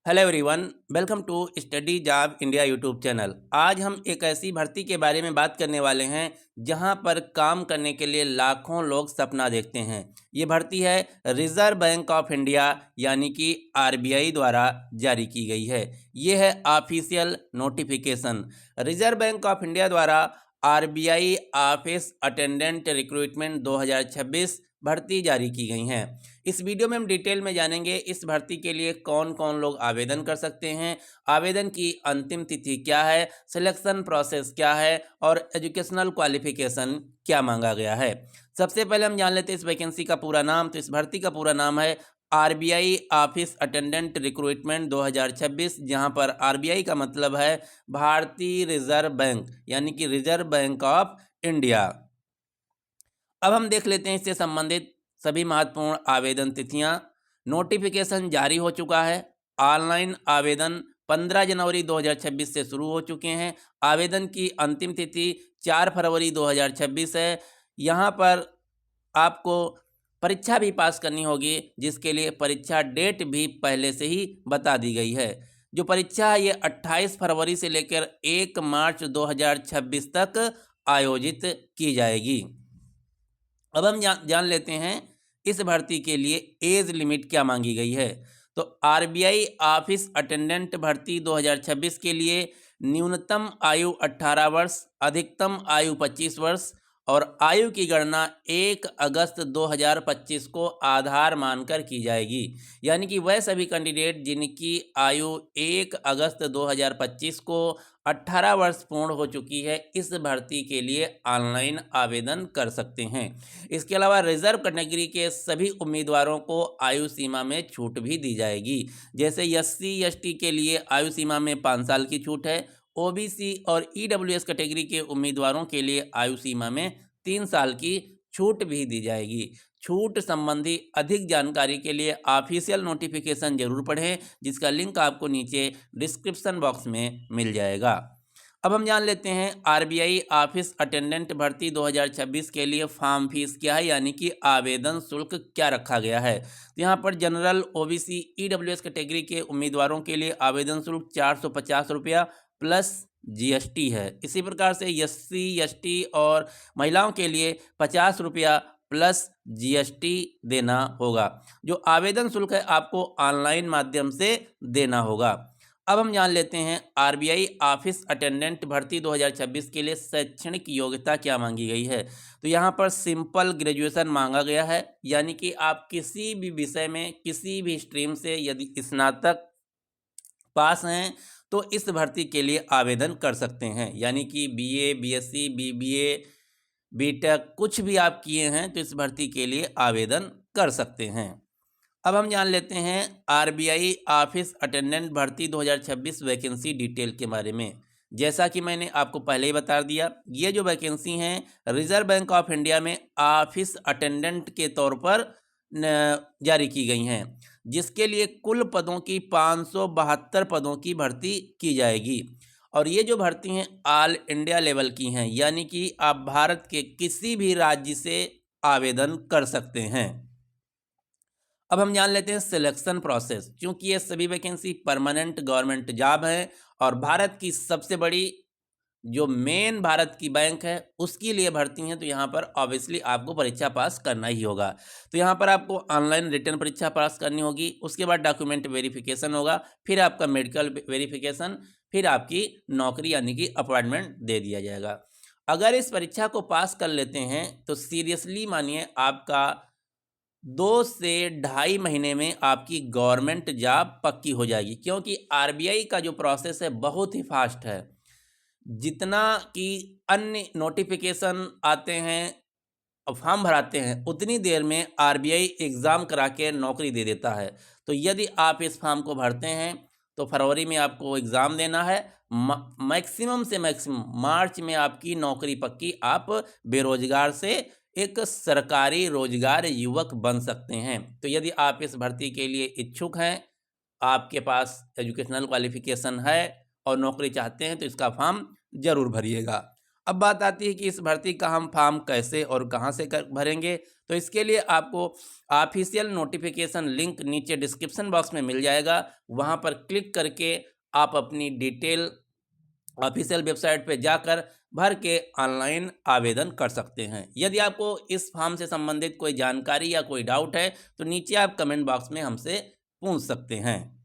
Hello everyone, welcome to study job India YouTube channel. आज हम एक ऐसी भर्ती के बारे में बात करने वाले हैं जहां पर काम करने के लिए लाखों लोग सपना देखते हैं। ये भर्ती है रिजर्व बैंक ऑफ इंडिया यानी कि आरबीआई द्वारा जारी की गई है। ये है official notification. Reserve bank of India द्वारा आरबीआई ऑफिस अटेंडेंट रिक्रूटमेंट 2026 भर्ती जारी की गई हैं। इस वीडियो में हम डिटेल में जानेंगे इस भर्ती के लिए कौन कौन लोग आवेदन कर सकते हैं, आवेदन की अंतिम तिथि क्या है, सिलेक्शन प्रोसेस क्या है और एजुकेशनल क्वालिफिकेशन क्या मांगा गया है। सबसे पहले हम जान लेते हैं इस वैकेंसी का पूरा नाम। तो इस भर्ती का पूरा नाम है आरबीआई ऑफिस अटेंडेंट रिक्रूटमेंट 2026, जहां पर आरबीआई का मतलब है भारतीय रिजर्व बैंक यानी कि रिजर्व बैंक ऑफ इंडिया। अब हम देख लेते हैं इससे संबंधित सभी महत्वपूर्ण आवेदन तिथियां। नोटिफिकेशन जारी हो चुका है। ऑनलाइन आवेदन 15 जनवरी 2026 से शुरू हो चुके हैं। आवेदन की अंतिम तिथि 4 फरवरी 2026 है। यहाँ पर आपको परीक्षा भी पास करनी होगी, जिसके लिए परीक्षा डेट भी पहले से ही बता दी गई है। जो परीक्षा है ये 28 फरवरी से लेकर 1 मार्च 2026 तक आयोजित की जाएगी। अब हम जान लेते हैं इस भर्ती के लिए एज लिमिट क्या मांगी गई है। तो आरबीआई ऑफिस अटेंडेंट भर्ती 2026 के लिए न्यूनतम आयु 18 वर्ष, अधिकतम आयु 25 वर्ष और आयु की गणना 1 अगस्त 2025 को आधार मानकर की जाएगी। यानी कि वह सभी कैंडिडेट जिनकी आयु 1 अगस्त 2025 को 18 वर्ष पूर्ण हो चुकी है, इस भर्ती के लिए ऑनलाइन आवेदन कर सकते हैं। इसके अलावा रिजर्व कैटेगरी के सभी उम्मीदवारों को आयु सीमा में छूट भी दी जाएगी। जैसे एससी एसटी के लिए आयु सीमा में 5 साल की छूट है। ओबीसी और ईडब्ल्यूएस कैटेगरी के उम्मीदवारों के लिए आयु सीमा में 3 साल की छूट भी दी जाएगी। छूट संबंधी अधिक जानकारी के लिए ऑफिशियल नोटिफिकेशन जरूर पढ़ें, जिसका लिंक आपको नीचे डिस्क्रिप्शन बॉक्स में मिल जाएगा। अब हम जान लेते हैं आरबीआई ऑफिस अटेंडेंट भर्ती 2026 के लिए फॉर्म फीस क्या है, यानी कि आवेदन शुल्क क्या रखा गया है। तो यहाँ पर जनरल ओबीसी ईडब्ल्यूएस कैटेगरी के उम्मीदवारों के लिए आवेदन शुल्क 450 रुपया प्लस जीएसटी है। इसी प्रकार से एससी एसटी और महिलाओं के लिए 50 रुपया प्लस जीएसटी देना होगा। जो आवेदन शुल्क है आपको ऑनलाइन माध्यम से देना होगा। अब हम जान लेते हैं आरबीआई ऑफिस अटेंडेंट भर्ती 2026 के लिए शैक्षणिक योग्यता क्या मांगी गई है। तो यहाँ पर सिंपल ग्रेजुएशन मांगा गया है, यानी कि आप किसी भी विषय में किसी भी स्ट्रीम से यदि स्नातक पास हैं तो इस भर्ती के लिए आवेदन कर सकते हैं। यानी कि बीए, बीएससी, बीबीए, बीटेक कुछ भी आप किए हैं तो इस भर्ती के लिए आवेदन कर सकते हैं। अब हम जान लेते हैं आरबीआई ऑफिस अटेंडेंट भर्ती 2026 वैकेंसी डिटेल के बारे में। जैसा कि मैंने आपको पहले ही बता दिया, ये जो वैकेंसी हैं रिजर्व बैंक ऑफ इंडिया में ऑफिस अटेंडेंट के तौर पर जारी की गई हैं, जिसके लिए कुल पदों की 572 पदों की भर्ती की जाएगी। और ये जो भर्ती हैं ऑल इंडिया लेवल की हैं, यानी कि आप भारत के किसी भी राज्य से आवेदन कर सकते हैं। अब हम जान लेते हैं सिलेक्शन प्रोसेस। क्योंकि ये सभी वैकेंसी परमानेंट गवर्नमेंट जॉब है और भारत की सबसे बड़ी जो मेन भारत की बैंक है उसके लिए भर्ती हैं, तो यहाँ पर ऑब्वियसली आपको परीक्षा पास करना ही होगा। तो यहाँ पर आपको ऑनलाइन रिटर्न परीक्षा पास करनी होगी, उसके बाद डॉक्यूमेंट वेरिफिकेशन होगा, फिर आपका मेडिकल वेरिफिकेशन, फिर आपकी नौकरी यानी कि अपॉइंटमेंट दे दिया जाएगा। अगर इस परीक्षा को पास कर लेते हैं तो सीरियसली मानिए आपका 2 से ढाई महीने में आपकी गवर्नमेंट जॉब पक्की हो जाएगी। क्योंकि आरबीआई का जो प्रोसेस है बहुत ही फास्ट है। जितना कि अन्य नोटिफिकेशन आते हैं और फॉर्म भराते हैं, उतनी देर में आरबीआई एग्ज़ाम करा के नौकरी दे देता है। तो यदि आप इस फॉर्म को भरते हैं तो फरवरी में आपको एग्ज़ाम देना है। मैक्सिमम से मैक्सिमम मार्च में आपकी नौकरी पक्की, आप बेरोजगार से एक सरकारी रोजगार युवक बन सकते हैं। तो यदि आप इस भर्ती के लिए इच्छुक हैं, आपके पास एजुकेशनल क्वालिफिकेशन है और नौकरी चाहते हैं, तो इसका फॉर्म ज़रूर भरिएगा। अब बात आती है कि इस भर्ती का हम फॉर्म कैसे और कहाँ से भरेंगे। तो इसके लिए आपको ऑफिशियल नोटिफिकेशन लिंक नीचे डिस्क्रिप्शन बॉक्स में मिल जाएगा, वहाँ पर क्लिक करके आप अपनी डिटेल ऑफिशियल वेबसाइट पे जाकर भर के ऑनलाइन आवेदन कर सकते हैं। यदि आपको इस फॉर्म से संबंधित कोई जानकारी या कोई डाउट है तो नीचे आप कमेंट बॉक्स में हमसे पूछ सकते हैं।